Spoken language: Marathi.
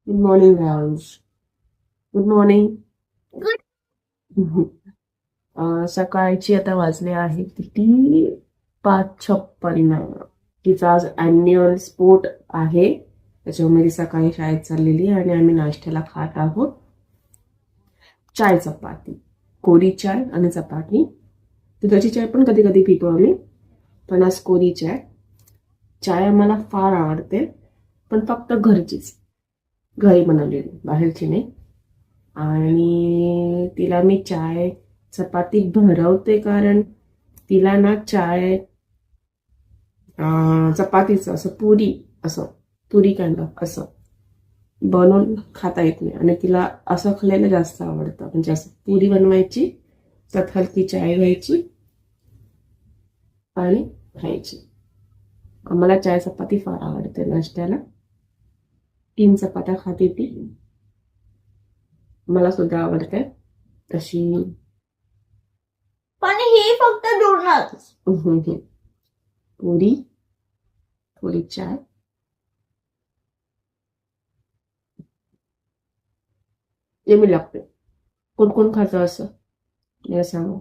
Good morning Rahul. Good morning. सकाळची आता वाजले आहे किती 5:56. तिचा आज अॅन्युअल स्पोर्ट आहे, त्याच्यामुळे ती सकाळी शाळेत चाललेली आहे आणि आम्ही नाश्त्याला खात आहोत चाय चपाती, कोरी चाय आणि चपाती. दुधाची चाय पण कधी कधी पितो आम्ही, पण आज कोरी चाय. चाय आम्हाला फार आवडते, पण फक्त घरचीच, घरी बनवलेली, बाहेरची नाही. आणि तिला मी चाय चपाती भरवते, कारण तिला ना चाय चपातीचं असं पुरी कांड असं बनवून खाता येत नाही, आणि तिला असं खाल्लेलं जास्त आवडतं. म्हणजे असं पुरी बनवायची, त्यात हलकी चाय घ्यायची आणि खायची. आम्हाला चाय चपाती फार आवडते नाश्त्याला. 3 चपात्या खाते ती, मला सुद्धा आवडते तशी. पण ही फक्त दोनच. पुरी, थोडी चाय. यमी लागते. कोण कोण खातं असं मला सांगा.